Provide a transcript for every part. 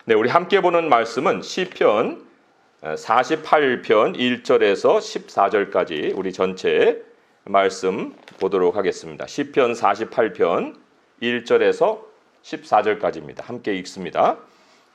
네, 우리 함께 보는 말씀은 시편 48편 1절에서 14절까지 우리 전체 말씀 보도록 하겠습니다. 시편 48편 1절에서 14절까지입니다. 함께 읽습니다.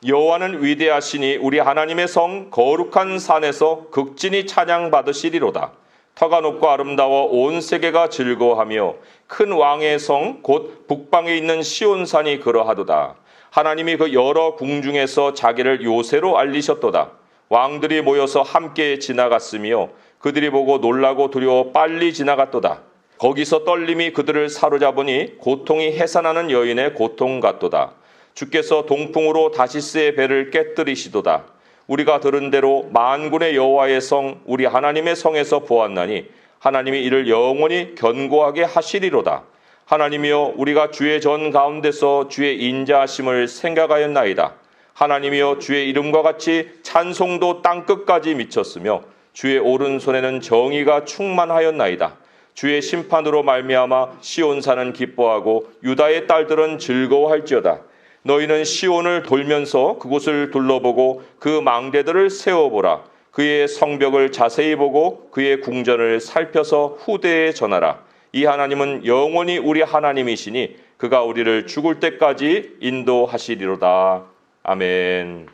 여호와는 위대하시니 우리 하나님의 성 거룩한 산에서 극진히 찬양받으시리로다. 터가 높고 아름다워 온 세계가 즐거워하며 큰 왕의 성 곧 북방에 있는 시온산이 그러하도다. 하나님이 그 여러 궁중에서 자기를 요새로 알리셨도다. 왕들이 모여서 함께 지나갔으며 그들이 보고 놀라고 두려워 빨리 지나갔도다. 거기서 떨림이 그들을 사로잡으니 고통이 해산하는 여인의 고통 같도다. 주께서 동풍으로 다시스의 배를 깨뜨리시도다. 우리가 들은 대로 만군의 여호와의 성 우리 하나님의 성에서 보았나니 하나님이 이를 영원히 견고하게 하시리로다. 하나님이여 우리가 주의 전 가운데서 주의 인자하심을 생각하였나이다. 하나님이여 주의 이름과 같이 찬송도 땅끝까지 미쳤으며 주의 오른손에는 정의가 충만하였나이다. 주의 심판으로 말미암아 시온산은 기뻐하고 유다의 딸들은 즐거워할지어다. 너희는 시온을 돌면서 그곳을 둘러보고 그 망대들을 세워보라. 그의 성벽을 자세히 보고 그의 궁전을 살펴서 후대에 전하라. 이 하나님은 영원히 우리 하나님이시니 그가 우리를 죽을 때까지 인도하시리로다. 아멘.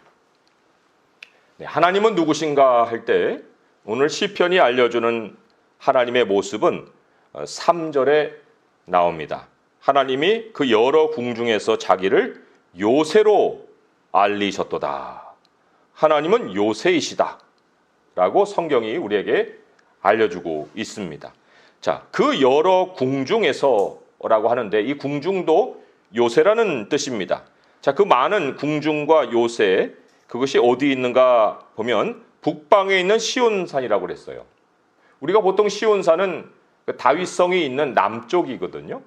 네, 하나님은 누구신가 할 때 오늘 시편이 알려주는 하나님의 모습은 3절에 나옵니다. 하나님이 그 여러 궁중에서 자기를 요새로 알리셨도다. 하나님은 요새이시다 라고 성경이 우리에게 알려주고 있습니다. 자, 그 여러 궁중에서라고 하는데 이 궁중도 요새라는 뜻입니다. 자, 그 많은 궁중과 요새 그것이 어디 있는가 보면 북방에 있는 시온산이라고 그랬어요. 우리가 보통 시온산은 다윗성이 있는 남쪽이거든요.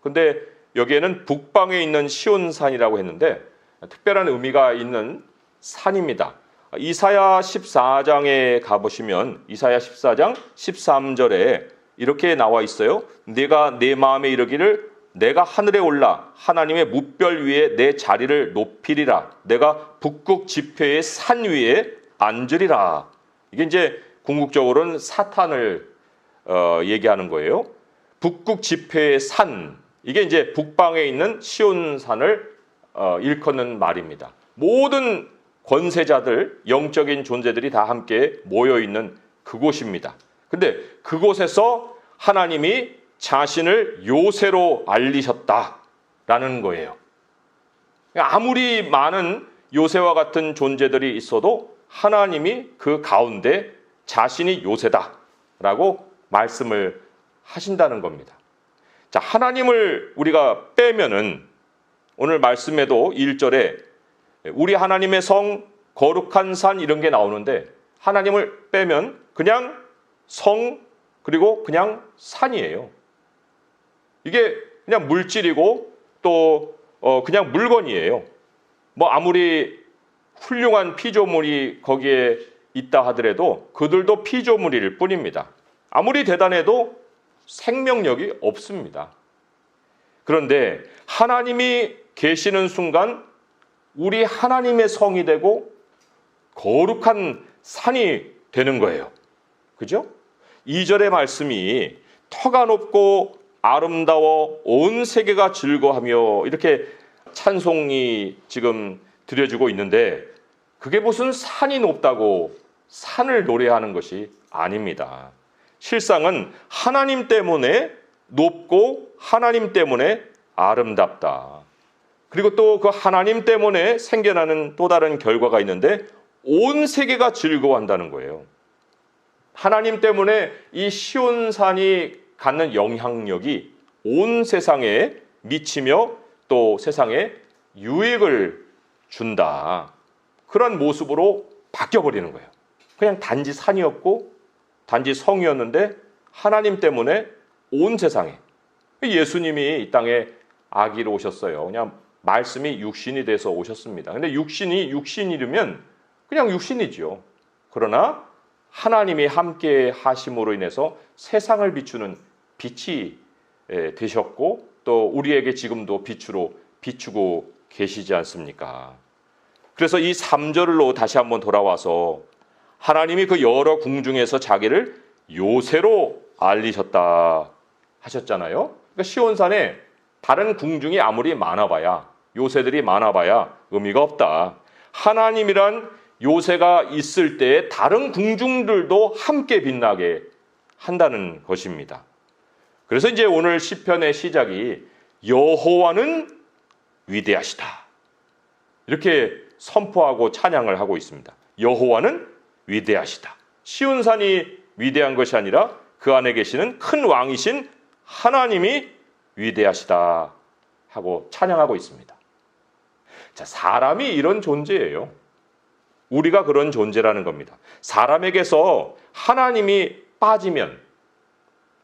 근데 여기에는 북방에 있는 시온산이라고 했는데 특별한 의미가 있는 산입니다. 이사야 14장에 가보시면 이사야 14장 13절에 이렇게 나와 있어요. 내가 내 마음에 이르기를 내가 하늘에 올라 하나님의 뭇별 위에 내 자리를 높이리라. 내가 북극 지폐의 산 위에 앉으리라. 이게 이제 궁극적으로는 사탄을 얘기하는 거예요. 북극 지폐의 산, 이게 이제 북방에 있는 시온산을 일컫는 말입니다. 모든 권세자들, 영적인 존재들이 다 함께 모여있는 그곳입니다. 근데 그곳에서 하나님이 자신을 요새로 알리셨다라는 거예요. 아무리 많은 요새와 같은 존재들이 있어도 하나님이 그 가운데 자신이 요새다라고 말씀을 하신다는 겁니다. 자, 하나님을 우리가 빼면은 오늘 말씀에도 1절에 우리 하나님의 성 거룩한 산 이런 게 나오는데 하나님을 빼면 그냥 성 그리고 그냥 산이에요. 이게 그냥 물질이고 또 그냥 물건이에요. 뭐 아무리 훌륭한 피조물이 거기에 있다 하더라도 그들도 피조물일 뿐입니다. 아무리 대단해도 생명력이 없습니다. 그런데 하나님이 계시는 순간 우리 하나님의 성이 되고 거룩한 산이 되는 거예요. 그죠? 2절의 말씀이 터가 높고 아름다워 온 세계가 즐거워하며 이렇게 찬송이 지금 드려지고 있는데 그게 무슨 산이 높다고 산을 노래하는 것이 아닙니다. 실상은 하나님 때문에 높고 하나님 때문에 아름답다. 그리고 또 그 하나님 때문에 생겨나는 또 다른 결과가 있는데 온 세계가 즐거워한다는 거예요. 하나님 때문에 이 시온산이 갖는 영향력이 온 세상에 미치며 또 세상에 유익을 준다. 그런 모습으로 바뀌어버리는 거예요. 그냥 단지 산이었고 단지 성이었는데 하나님 때문에 온 세상에 예수님이 이 땅에 아기로 오셨어요. 그냥 말씀이 육신이 돼서 오셨습니다. 근데 육신이 육신이면 그냥 육신이죠. 그러나 하나님이 함께 하심으로 인해서 세상을 비추는 빛이 되셨고 또 우리에게 지금도 빛으로 비추고 계시지 않습니까? 그래서 이 3절로 다시 한번 돌아와서 하나님이 그 여러 궁중에서 자기를 요새로 알리셨다 하셨잖아요. 그러니까 시온산에 다른 궁중이 아무리 많아봐야, 요새들이 많아봐야 의미가 없다. 하나님이란 요새가 있을 때에 다른 궁중들도 함께 빛나게 한다는 것입니다. 그래서 이제 오늘 시편의 시작이 여호와는 위대하시다, 이렇게 선포하고 찬양을 하고 있습니다. 여호와는 위대하시다. 시온산이 위대한 것이 아니라 그 안에 계시는 큰 왕이신 하나님이 위대하시다 하고 찬양하고 있습니다. 자, 사람이 이런 존재예요. 우리가 그런 존재라는 겁니다. 사람에게서 하나님이 빠지면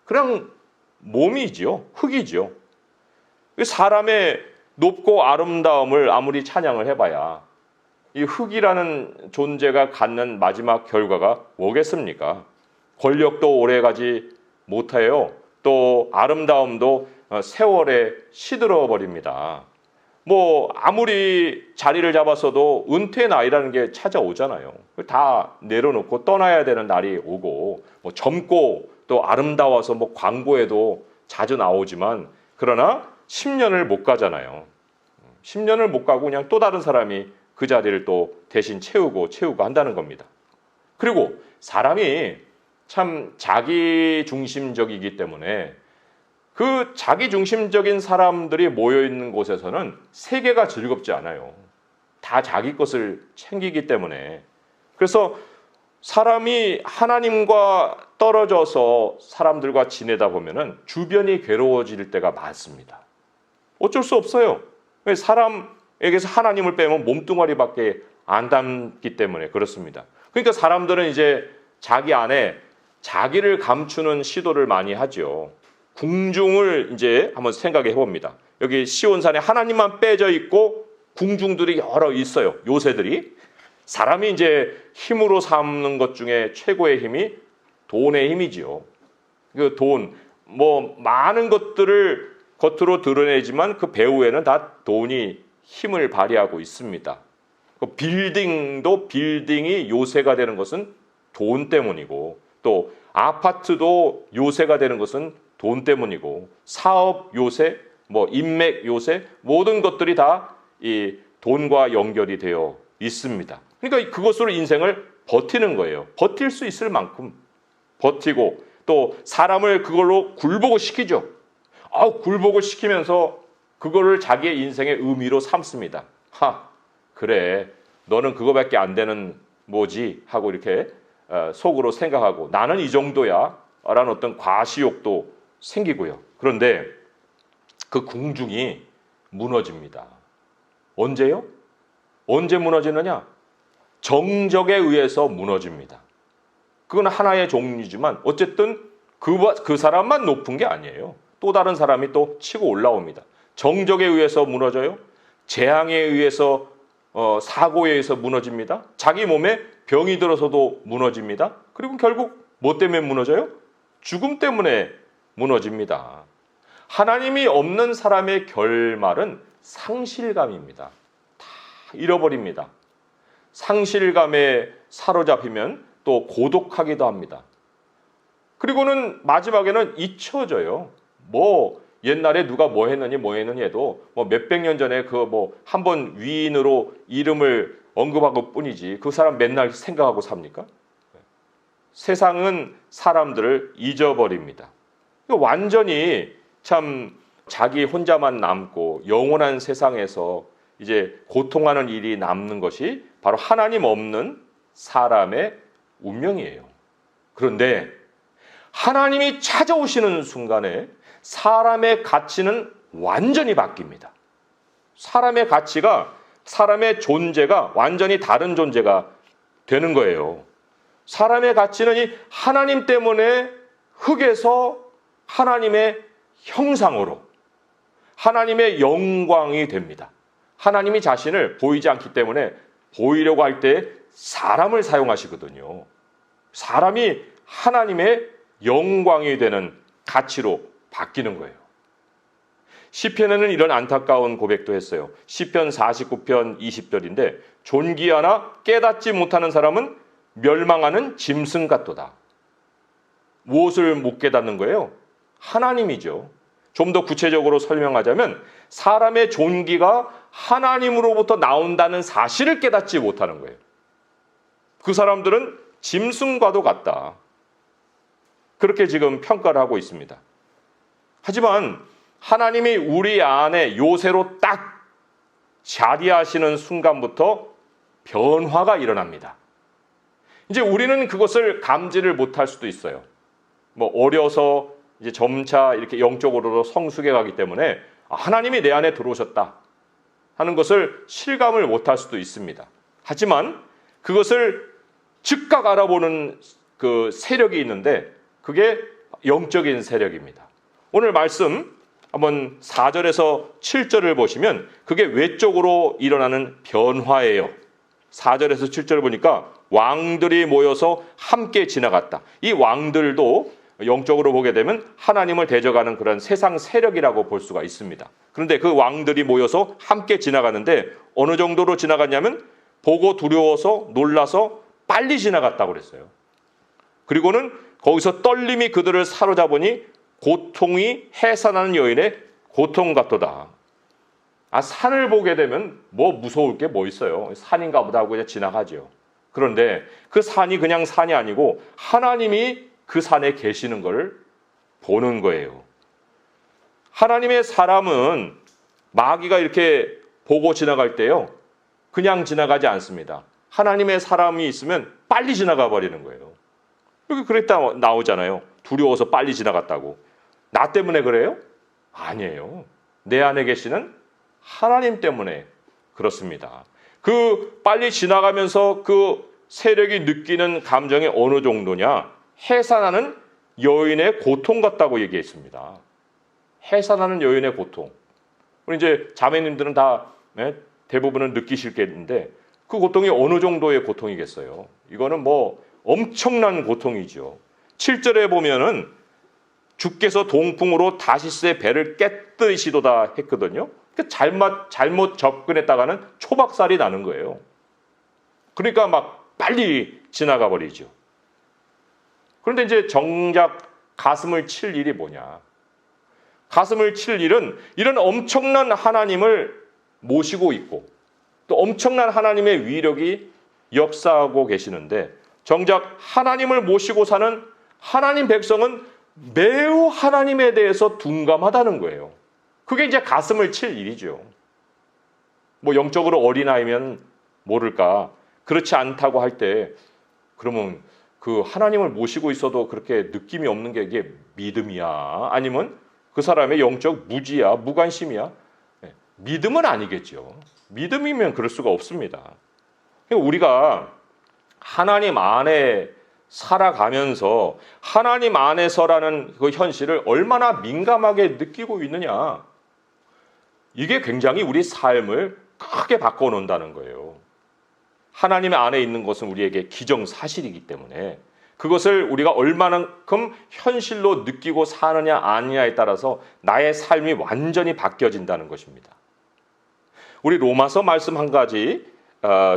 그냥 몸이지요, 흙이지요. 사람의 높고 아름다움을 아무리 찬양을 해봐야 이 흙이라는 존재가 갖는 마지막 결과가 뭐겠습니까? 권력도 오래가지 못해요. 또 아름다움도 세월에 시들어 버립니다. 뭐 아무리 자리를 잡았어도 은퇴 나이라는 게 찾아오잖아요. 다 내려놓고 떠나야 되는 날이 오고, 뭐 젊고 또 아름다워서 뭐 광고에도 자주 나오지만, 그러나 10년을 못 가잖아요. 10년을 못 가고 그냥 또 다른 사람이 그 자리를 또 대신 채우고 한다는 겁니다. 그리고 사람이 참 자기 중심적이기 때문에 그 자기 중심적인 사람들이 모여 있는 곳에서는 세계가 즐겁지 않아요. 다 자기 것을 챙기기 때문에. 그래서 사람이 하나님과 떨어져서 사람들과 지내다 보면은 주변이 괴로워질 때가 많습니다. 어쩔 수 없어요. 사람에게서 하나님을 빼면 몸뚱아리밖에 안 담기 때문에 그렇습니다. 그러니까 사람들은 이제 자기 안에 자기를 감추는 시도를 많이 하죠. 궁중을 이제 한번 생각해 봅니다. 여기 시온산에 하나님만 빼져 있고 궁중들이 여러 있어요. 요새들이. 사람이 이제 힘으로 삼는 것 중에 최고의 힘이 돈의 힘이지요. 그 돈, 뭐 많은 것들을 겉으로 드러내지만 그 배후에는 다 돈이 힘을 발휘하고 있습니다. 그 빌딩이 요새가 되는 것은 돈 때문이고, 또 아파트도 요새가 되는 것은 돈 때문이고, 사업 요새, 뭐 인맥 요새, 모든 것들이 다 이 돈과 연결이 되어 있습니다. 그러니까 그것으로 인생을 버티는 거예요. 버틸 수 있을 만큼 버티고, 또 사람을 그걸로 굴복을 시키죠. 굴복을 시키면서 그거를 자기의 인생의 의미로 삼습니다. 그래, 너는 그거밖에 안 되는 뭐지 하고 이렇게 속으로 생각하고, 나는 이 정도야 라는 어떤 과시욕도 생기고요. 그런데 그 궁중이 무너집니다. 언제요? 언제 무너지느냐? 정적에 의해서 무너집니다. 그건 하나의 종류지만 어쨌든 그 사람만 높은 게 아니에요. 또 다른 사람이 또 치고 올라옵니다. 정적에 의해서 무너져요. 재앙에 의해서, 사고에 의해서 무너집니다. 자기 몸에 병이 들어서도 무너집니다. 그리고 결국 뭐 때문에 무너져요? 죽음 때문에 무너집니다. 하나님이 없는 사람의 결말은 상실감입니다. 다 잃어버립니다. 상실감에 사로잡히면 또 고독하기도 합니다. 그리고는 마지막에는 잊혀져요. 뭐 옛날에 누가 뭐 했느니 해도 뭐 몇백 년 전에 그 뭐 한 번 위인으로 이름을 언급하고 뿐이지 그 사람 맨날 생각하고 삽니까? 세상은 사람들을 잊어버립니다. 완전히 참 자기 혼자만 남고 영원한 세상에서 이제 고통하는 일이 남는 것이 바로 하나님 없는 사람의 운명이에요. 그런데 하나님이 찾아오시는 순간에 사람의 가치는 완전히 바뀝니다. 사람의 가치가, 사람의 존재가 완전히 다른 존재가 되는 거예요. 사람의 가치는 이 하나님 때문에 흙에서 하나님의 형상으로, 하나님의 영광이 됩니다. 하나님이 자신을 보이지 않기 때문에 보이려고 할 때 사람을 사용하시거든요. 사람이 하나님의 영광이 되는 가치로 바뀌는 거예요. 시편에는 이런 안타까운 고백도 했어요. 시편 49편 20절인데 존귀하나 깨닫지 못하는 사람은 멸망하는 짐승 같도다. 무엇을 못 깨닫는 거예요? 하나님이죠. 좀 더 구체적으로 설명하자면 사람의 존귀가 하나님으로부터 나온다는 사실을 깨닫지 못하는 거예요. 그 사람들은 짐승과도 같다. 그렇게 지금 평가를 하고 있습니다. 하지만 하나님이 우리 안에 요새로 딱 자리하시는 순간부터 변화가 일어납니다. 이제 우리는 그것을 감지를 못할 수도 있어요. 뭐 어려서 이제 점차 이렇게 영적으로도 성숙해 가기 때문에 하나님이 내 안에 들어오셨다 하는 것을 실감을 못할 수도 있습니다. 하지만 그것을 즉각 알아보는 그 세력이 있는데 그게 영적인 세력입니다. 오늘 말씀 한번 4절에서 7절을 보시면 그게 외적으로 일어나는 변화예요. 4절에서 7절을 보니까 왕들이 모여서 함께 지나갔다. 이 왕들도 영적으로 보게 되면 하나님을 대적하는 그런 세상 세력이라고 볼 수가 있습니다. 그런데 그 왕들이 모여서 함께 지나가는데 어느 정도로 지나갔냐면 보고 두려워서 놀라서 빨리 지나갔다고 그랬어요. 그리고는 거기서 떨림이 그들을 사로잡으니 고통이 해산하는 여인의 고통 같도다. 산을 보게 되면 뭐 무서울 게 뭐 있어요. 산인가 보다 하고 그냥 지나가죠. 그런데 그 산이 그냥 산이 아니고 하나님이 그 산에 계시는 걸 보는 거예요. 하나님의 사람은 마귀가 이렇게 보고 지나갈 때요. 그냥 지나가지 않습니다. 하나님의 사람이 있으면 빨리 지나가 버리는 거예요. 여기 그랬다 나오잖아요. 두려워서 빨리 지나갔다고. 나 때문에 그래요? 아니에요. 내 안에 계시는 하나님 때문에 그렇습니다. 그 빨리 지나가면서 그 세력이 느끼는 감정이 어느 정도냐? 해산하는 여인의 고통 같다고 얘기했습니다. 해산하는 여인의 고통. 우리 이제 자매님들은 다 대부분은 느끼실겠는데 그 고통이 어느 정도의 고통이겠어요? 이거는 뭐 엄청난 고통이죠. 7절에 보면은 주께서 동풍으로 다시스의 배를 깨뜨리시도다 했거든요. 잘못 접근했다가는 초박살이 나는 거예요. 그러니까 막 빨리 지나가 버리죠. 그런데 이제 정작 가슴을 칠 일이 뭐냐? 가슴을 칠 일은 이런 엄청난 하나님을 모시고 있고 또 엄청난 하나님의 위력이 역사하고 계시는데 정작 하나님을 모시고 사는 하나님 백성은 매우 하나님에 대해서 둔감하다는 거예요. 그게 이제 가슴을 칠 일이죠. 뭐 영적으로 어린아이면 모를까. 그렇지 않다고 할 때 그러면 그 하나님을 모시고 있어도 그렇게 느낌이 없는 게 이게 믿음이야? 아니면 그 사람의 영적 무지야? 무관심이야? 믿음은 아니겠죠. 믿음이면 그럴 수가 없습니다. 우리가 하나님 안에 살아가면서 하나님 안에서라는 그 현실을 얼마나 민감하게 느끼고 있느냐. 이게 굉장히 우리 삶을 크게 바꿔놓는다는 거예요. 하나님 안에 있는 것은 우리에게 기정사실이기 때문에 그것을 우리가 얼마만큼 현실로 느끼고 사느냐 아니냐에 따라서 나의 삶이 완전히 바뀌어진다는 것입니다. 우리 로마서 말씀 한 가지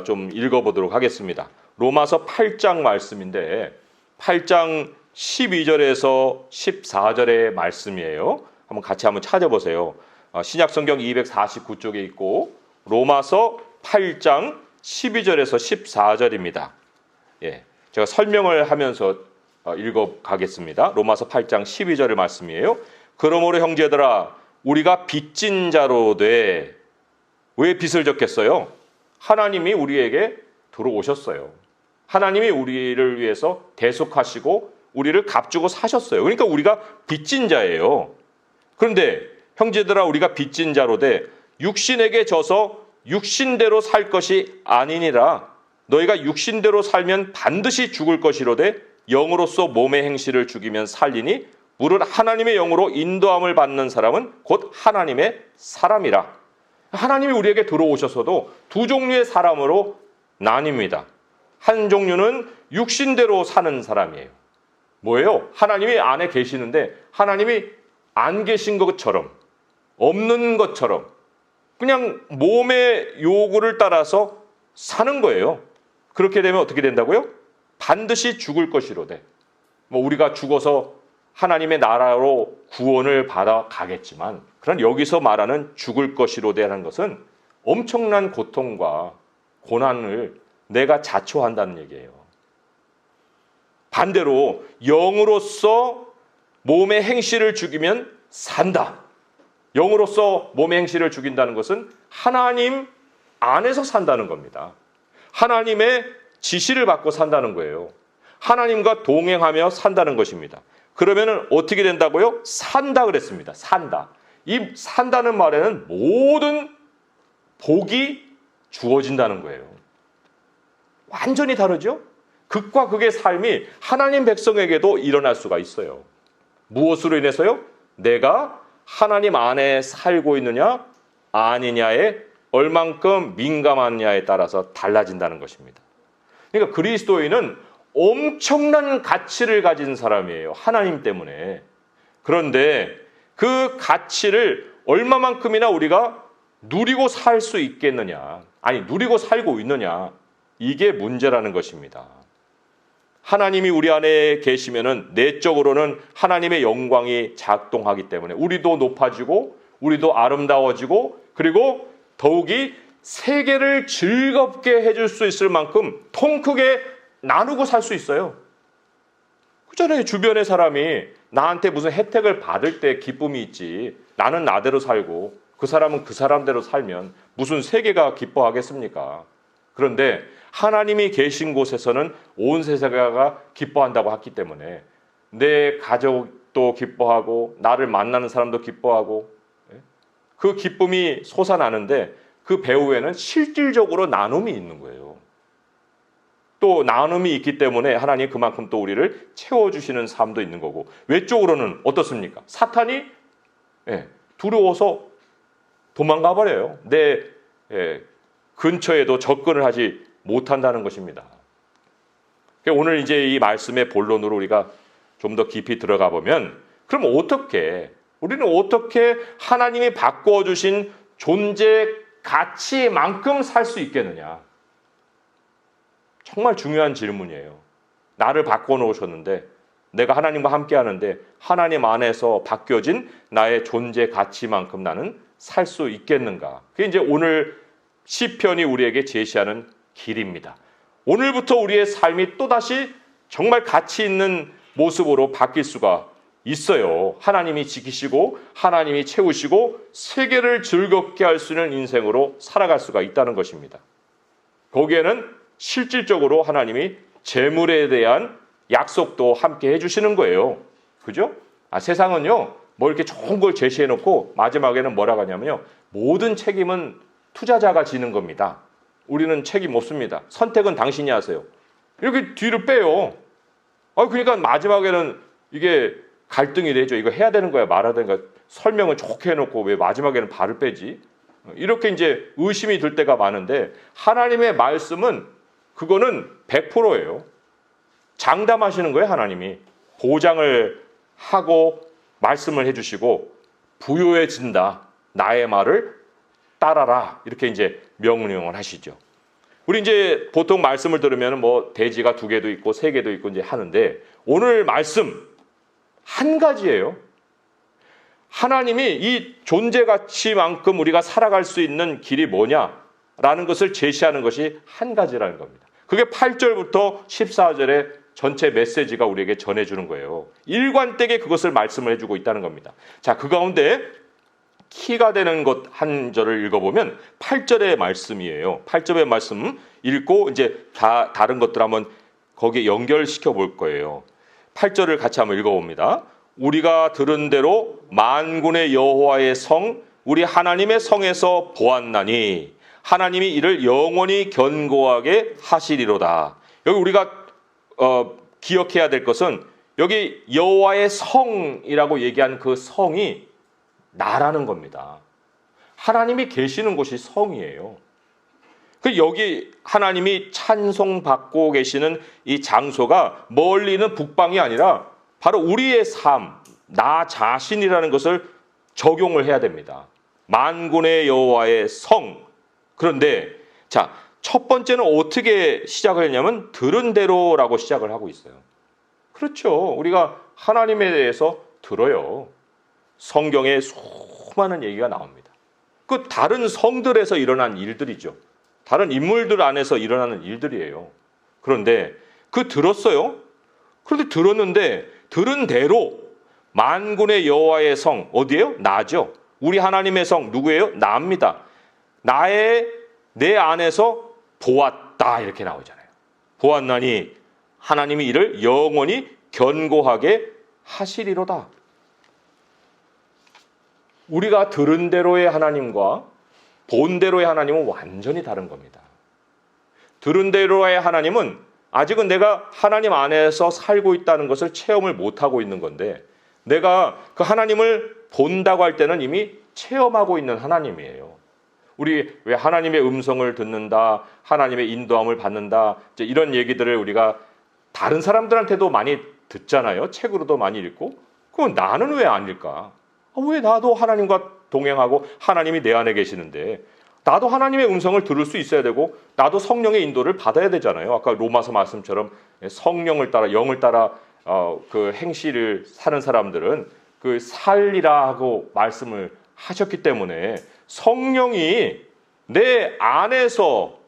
좀 읽어보도록 하겠습니다. 로마서 8장 말씀인데 8장 12절에서 14절의 말씀이에요. 한번 찾아보세요. 신약성경 249쪽에 있고 로마서 8장 12절에서 14절입니다. 예, 제가 설명을 하면서 읽어가겠습니다. 로마서 8장 12절의 말씀이에요. 그러므로 형제들아 우리가 빚진 자로 돼. 왜 빚을 졌겠어요? 하나님이 우리에게 들어오셨어요. 하나님이 우리를 위해서 대속하시고 우리를 값주고 사셨어요. 그러니까 우리가 빚진 자예요. 그런데 형제들아 우리가 빚진 자로 돼 육신에게 져서 육신대로 살 것이 아니니라. 너희가 육신대로 살면 반드시 죽을 것이로되 영으로서 몸의 행실을 죽이면 살리니 무릇 하나님의 영으로 인도함을 받는 사람은 곧 하나님의 사람이라. 하나님이 우리에게 들어오셔서도 두 종류의 사람으로 나뉩니다. 한 종류는 육신대로 사는 사람이에요. 뭐예요? 하나님이 안에 계시는데 하나님이 안 계신 것처럼 없는 것처럼 그냥 몸의 요구를 따라서 사는 거예요. 그렇게 되면 어떻게 된다고요? 반드시 죽을 것이로되. 뭐 우리가 죽어서 하나님의 나라로 구원을 받아 가겠지만, 그런 여기서 말하는 죽을 것이로되라는 것은 엄청난 고통과 고난을 내가 자초한다는 얘기예요. 반대로 영으로서 몸의 행실을 죽이면 산다. 영으로서 몸의 행실을 죽인다는 것은 하나님 안에서 산다는 겁니다. 하나님의 지시를 받고 산다는 거예요. 하나님과 동행하며 산다는 것입니다. 그러면 어떻게 된다고요? 산다 그랬습니다. 산다. 이 산다는 말에는 모든 복이 주어진다는 거예요. 완전히 다르죠? 극과 극의 삶이 하나님 백성에게도 일어날 수가 있어요. 무엇으로 인해서요? 내가 하나님 안에 살고 있느냐 아니냐에 얼만큼 민감하냐에 따라서 달라진다는 것입니다. 그러니까 그리스도인은 엄청난 가치를 가진 사람이에요. 하나님 때문에. 그런데 그 가치를 얼마만큼이나 우리가 누리고 살 수 있겠느냐, 아니 누리고 살고 있느냐, 이게 문제라는 것입니다. 하나님이 우리 안에 계시면은 내적으로는 하나님의 영광이 작동하기 때문에 우리도 높아지고 우리도 아름다워지고, 그리고 더욱이 세계를 즐겁게 해줄 수 있을 만큼 통 크게 나누고 살 수 있어요. 그잖아요. 주변의 사람이 나한테 무슨 혜택을 받을 때 기쁨이 있지, 나는 나대로 살고 그 사람은 그 사람대로 살면 무슨 세계가 기뻐하겠습니까? 그런데 하나님이 계신 곳에서는 온 세계가 기뻐한다고 했기 때문에 내 가족도 기뻐하고 나를 만나는 사람도 기뻐하고, 그 기쁨이 솟아나는데 그 배후에는 실질적으로 나눔이 있는 거예요. 또 나눔이 있기 때문에 하나님 그만큼 또 우리를 채워주시는 삶도 있는 거고, 외적으로는 어떻습니까? 사탄이 두려워서 도망가 버려요. 내 근처에도 접근을 하지 못한다는 것입니다. 오늘 이제 이 말씀의 본론으로 우리가 좀 더 깊이 들어가 보면, 그럼 우리는 어떻게 하나님이 바꾸어 주신 존재 가치만큼 살 수 있겠느냐? 정말 중요한 질문이에요. 나를 바꿔 놓으셨는데, 내가 하나님과 함께 하는데 하나님 안에서 바뀌어진 나의 존재 가치만큼 나는 살 수 있겠는가? 그게 이제 오늘 시편이 우리에게 제시하는 길입니다. 오늘부터 우리의 삶이 또다시 정말 가치 있는 모습으로 바뀔 수가 있어요. 하나님이 지키시고 하나님이 채우시고 세계를 즐겁게 할 수 있는 인생으로 살아갈 수가 있다는 것입니다. 거기에는 실질적으로 하나님이 재물에 대한 약속도 함께 해주시는 거예요. 그죠? 세상은요, 뭐 이렇게 좋은 걸 제시해놓고 마지막에는 뭐라고 하냐면요, 모든 책임은 투자자가 지는 겁니다. 우리는 책임 없습니다. 선택은 당신이 하세요. 이렇게 뒤를 빼요. 그러니까 마지막에는 이게 갈등이 되죠. 이거 해야 되는 거야, 말아야 되는 거야. 설명은 좋게 해놓고 왜 마지막에는 발을 빼지? 이렇게 이제 의심이 들 때가 많은데, 하나님의 말씀은 그거는 100%예요. 장담하시는 거예요. 하나님이 보장을 하고 말씀을 해주시고, 부요해진다, 나의 말을 따라라, 이렇게 이제 명령을 하시죠. 우리 이제 보통 말씀을 들으면 뭐 돼지가 2개도 있고 3개도 있고 이제 하는데, 오늘 말씀 한 가지예요. 하나님이 이 존재 가치만큼 우리가 살아갈 수 있는 길이 뭐냐라는 것을 제시하는 것이 한 가지라는 겁니다. 그게 8절부터 14절의 전체 메시지가 우리에게 전해주는 거예요. 일관되게 그것을 말씀을 해주고 있다는 겁니다. 자, 그 가운데 키가 되는 것 한 절을 읽어보면 8절의 말씀이에요. 8절의 말씀 읽고 이제 다른 것들 한번 거기에 연결시켜 볼 거예요. 8절을 같이 한번 읽어봅니다. 우리가 들은 대로 만군의 여호와의 성, 우리 하나님의 성에서 보았나니 하나님이 이를 영원히 견고하게 하시리로다. 여기 우리가 기억해야 될 것은, 여기 여호와의 성이라고 얘기한 그 성이 나라는 겁니다. 하나님이 계시는 곳이 성이에요. 여기 하나님이 찬송받고 계시는 이 장소가 멀리는 북방이 아니라 바로 우리의 삶, 나 자신이라는 것을 적용을 해야 됩니다. 만군의 여호와의 성. 그런데 자, 첫 번째는 어떻게 시작을 했냐면 들은 대로라고 시작을 하고 있어요. 그렇죠. 우리가 하나님에 대해서 들어요. 성경에 수많은 얘기가 나옵니다. 그 다른 성들에서 일어난 일들이죠. 다른 인물들 안에서 일어나는 일들이에요. 그런데 들었어요. 그런데 들었는데 들은 대로 만군의 여호와의 성 어디예요? 나죠. 우리 하나님의 성 누구예요? 나입니다. 내 안에서 보았다 이렇게 나오잖아요. 보았나니 하나님이 이를 영원히 견고하게 하시리로다. 우리가 들은 대로의 하나님과 본 대로의 하나님은 완전히 다른 겁니다. 들은 대로의 하나님은 아직은 내가 하나님 안에서 살고 있다는 것을 체험을 못하고 있는 건데 내가 그 하나님을 본다고 할 때는 이미 체험하고 있는 하나님이에요. 우리 왜 하나님의 음성을 듣는다, 하나님의 인도함을 받는다 이런 얘기들을 우리가 다른 사람들한테도 많이 듣잖아요. 책으로도 많이 읽고. 그럼 나는 왜 아닐까? 왜 나도 하나님과 동행하고 하나님이 내 안에 계시는데 나도 하나님의 음성을 들을 수 있어야 되고 나도 성령의 인도를 받아야 되잖아요. 아까 로마서 말씀처럼 성령을 따라 영을 따라 그 행실을 사는 사람들은 그 살리라 하고 말씀을 하셨기 때문에 성령이 내 안에서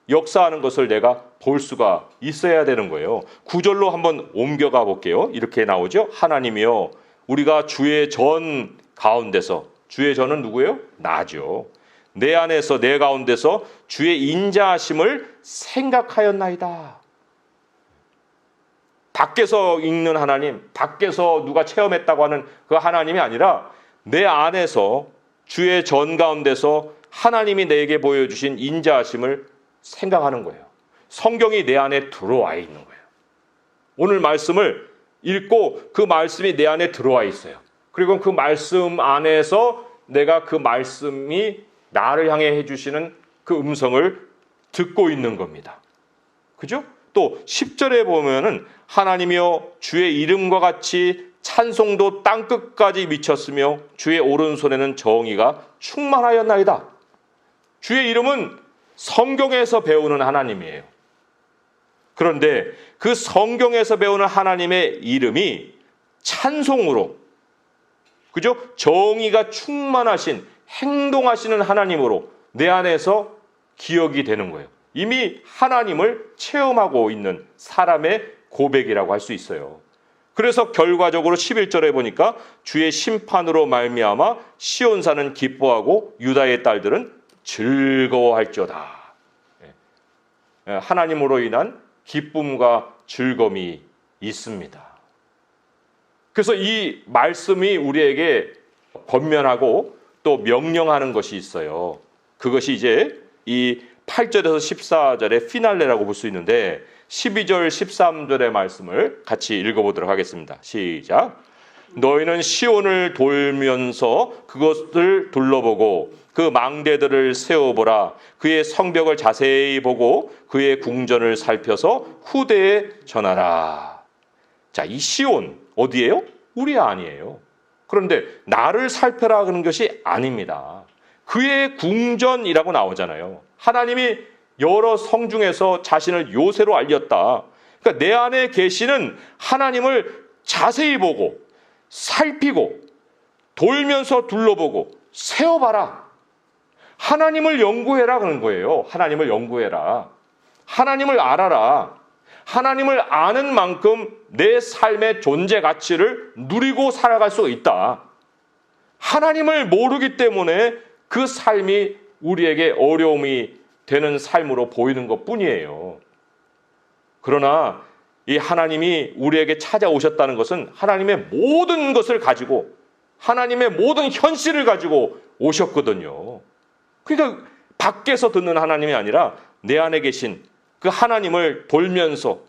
역사하는 것을 내가 볼 수가 있어야 되는 거예요. 구절로 한번 옮겨가 볼게요. 이렇게 나오죠. 하나님이여 우리가 주의 전 가운데서 주의 전은 누구예요? 나죠. 내 안에서 내 가운데서 주의 인자하심을 생각하였나이다. 밖에서 읽는 하나님, 밖에서 누가 체험했다고 하는 그 하나님이 아니라 내 안에서 주의 전 가운데서 하나님이 내게 보여주신 인자하심을 생각하는 거예요. 성경이 내 안에 들어와 있는 거예요. 오늘 말씀을 읽고 그 말씀이 내 안에 들어와 있어요. 그리고 그 말씀 안에서 내가 그 말씀이 나를 향해 해주시는 그 음성을 듣고 있는 겁니다. 그죠? 또 10절에 보면은 하나님이여 주의 이름과 같이 찬송도 땅끝까지 미쳤으며 주의 오른손에는 정의가 충만하였나이다. 주의 이름은 성경에서 배우는 하나님이에요. 그런데 그 성경에서 배우는 하나님의 이름이 찬송으로, 그죠? 정의가 충만하신, 행동하시는 하나님으로 내 안에서 기억이 되는 거예요. 이미 하나님을 체험하고 있는 사람의 고백이라고 할 수 있어요. 그래서 결과적으로 11절에 보니까 주의 심판으로 말미암아 시온산은 기뻐하고 유다의 딸들은 즐거워할지어다. 하나님으로 인한 기쁨과 즐거움이 있습니다. 그래서 이 말씀이 우리에게 권면하고 또 명령하는 것이 있어요. 그것이 이제 이 8절에서 14절의 피날레라고 볼 수 있는데 12절 13절의 말씀을 같이 읽어보도록 하겠습니다. 시작. 너희는 시온을 돌면서 그것을 둘러보고 그 망대들을 세워보라. 그의 성벽을 자세히 보고 그의 궁전을 살펴서 후대에 전하라. 자, 이 시온 어디예요? 우리 아니에요. 그런데 나를 살펴라 하는 것이 아닙니다. 그의 궁전이라고 나오잖아요. 하나님이 여러 성 중에서 자신을 요새로 알렸다. 그러니까 내 안에 계시는 하나님을 자세히 보고 살피고 돌면서 둘러보고 세워봐라. 하나님을 연구해라 그런 거예요. 하나님을 연구해라. 하나님을 알아라. 하나님을 아는 만큼 내 삶의 존재 가치를 누리고 살아갈 수 있다. 하나님을 모르기 때문에 그 삶이 우리에게 어려움이 되는 삶으로 보이는 것뿐이에요. 그러나 이 하나님이 우리에게 찾아오셨다는 것은 하나님의 모든 것을 가지고 하나님의 모든 현실을 가지고 오셨거든요. 그러니까 밖에서 듣는 하나님이 아니라 내 안에 계신 그 하나님을 돌면서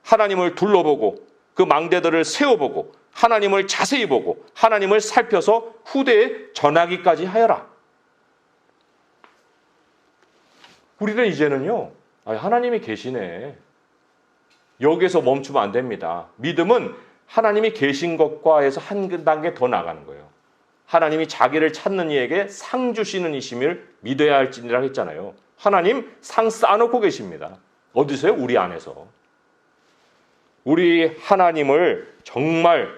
하나님을 둘러보고 그 망대들을 세워보고 하나님을 자세히 보고 하나님을 살펴서 후대에 전하기까지 하여라. 우리는 이제는요, 하나님이 계시네. 여기에서 멈추면 안 됩니다. 믿음은 하나님이 계신 것과 해서 한 단계 더 나가는 거예요. 하나님이 자기를 찾는 이에게 상 주시는 이심을 믿어야 할지니라 했잖아요. 하나님 상 쌓아놓고 계십니다. 어디서요? 우리 안에서. 우리 하나님을 정말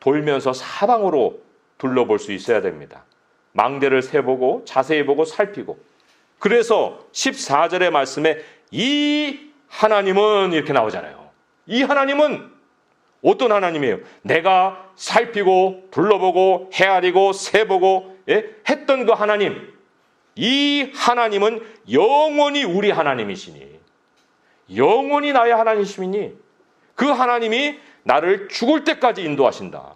돌면서 사방으로 둘러볼 수 있어야 됩니다. 망대를 세보고 자세히 보고 살피고. 그래서 14절의 말씀에 이 하나님은 이렇게 나오잖아요. 이 하나님은 어떤 하나님이에요? 내가 살피고 둘러보고 헤아리고 세보고 했던 그 하나님. 이 하나님은 영원히 우리 하나님이시니, 영원히 나의 하나님이시니 그 하나님이 나를 죽을 때까지 인도하신다.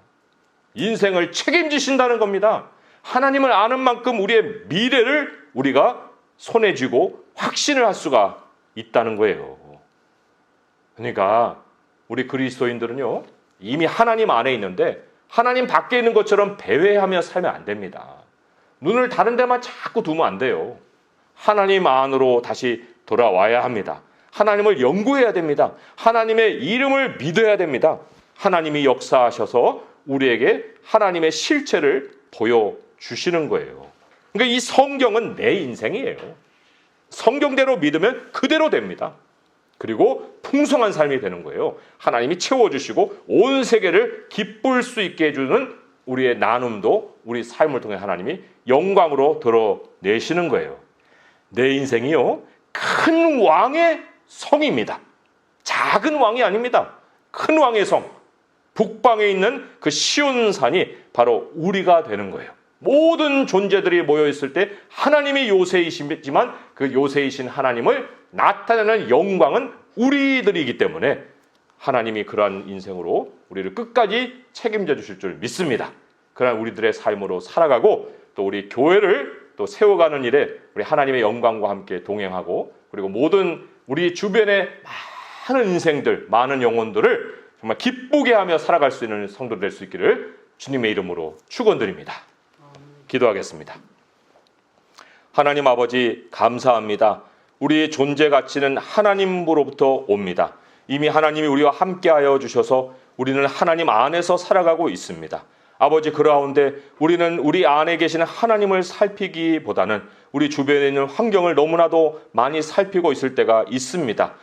인생을 책임지신다는 겁니다. 하나님을 아는 만큼 우리의 미래를 우리가 손에 쥐고 확신을 할 수가 있다는 거예요. 그러니까 우리 그리스도인들은요, 이미 하나님 안에 있는데 하나님 밖에 있는 것처럼 배회하며 살면 안 됩니다. 눈을 다른 데만 자꾸 두면 안 돼요. 하나님 안으로 다시 돌아와야 합니다. 하나님을 연구해야 됩니다. 하나님의 이름을 믿어야 됩니다. 하나님이 역사하셔서 우리에게 하나님의 실체를 보여주시는 거예요. 그러니까 이 성경은 내 인생이에요. 성경대로 믿으면 그대로 됩니다. 그리고 풍성한 삶이 되는 거예요. 하나님이 채워주시고 온 세계를 기쁠 수 있게 해주는 우리의 나눔도 우리 삶을 통해 하나님이 영광으로 드러내시는 거예요. 내 인생이요, 큰 왕의 성입니다. 작은 왕이 아닙니다. 큰 왕의 성, 북방에 있는 그 시온산이 바로 우리가 되는 거예요. 모든 존재들이 모여있을 때 하나님이 요새이시지만 그 요새이신 하나님을 나타내는 영광은 우리들이기 때문에 하나님이 그러한 인생으로 우리를 끝까지 책임져 주실 줄 믿습니다. 그러나 우리들의 삶으로 살아가고 또 우리 교회를 또 세워가는 일에 우리 하나님의 영광과 함께 동행하고, 그리고 모든 우리 주변의 많은 인생들, 많은 영혼들을 정말 기쁘게 하며 살아갈 수 있는 성도 될 수 있기를 주님의 이름으로 축원드립니다. 기도하겠습니다. 하나님 아버지, 감사합니다. 우리의 존재 가치는 하나님으로부터 옵니다. 이미 하나님이 우리와 함께하여 주셔서 우리는 하나님 안에서 살아가고 있습니다. 아버지, 그라운데 우리는 우리 안에 계시는 하나님을 살피기보다는 우리 주변에 있는 환경을 너무나도 많이 살피고 있을 때가 있습니다.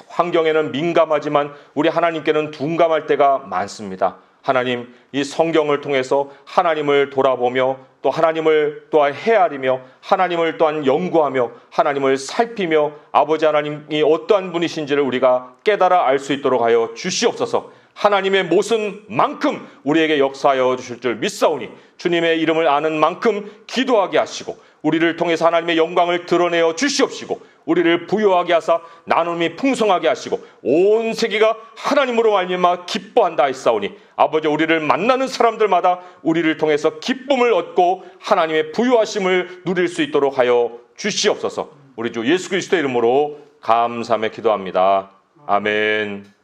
환경에는 민감하지만 우리 하나님께는 둔감할 때가 많습니다. 하나님, 이 성경을 통해서 하나님을 돌아보며 또 하나님을 또한 헤아리며 하나님을 또한 연구하며 하나님을 살피며 아버지 하나님이 어떠한 분이신지를 우리가 깨달아 알 수 있도록 하여 주시옵소서. 하나님의 모습만큼 우리에게 역사하여 주실 줄 믿사오니 주님의 이름을 아는 만큼 기도하게 하시고 우리를 통해서 하나님의 영광을 드러내어 주시옵시고 우리를 부유하게 하사 나눔이 풍성하게 하시고 온 세계가 하나님으로 말미암아 기뻐한다 하시사오니 아버지, 우리를 만나는 사람들마다 우리를 통해서 기쁨을 얻고 하나님의 부유하심을 누릴 수 있도록 하여 주시옵소서. 우리 주 예수 그리스도의 이름으로 감사하며 기도합니다. 아멘.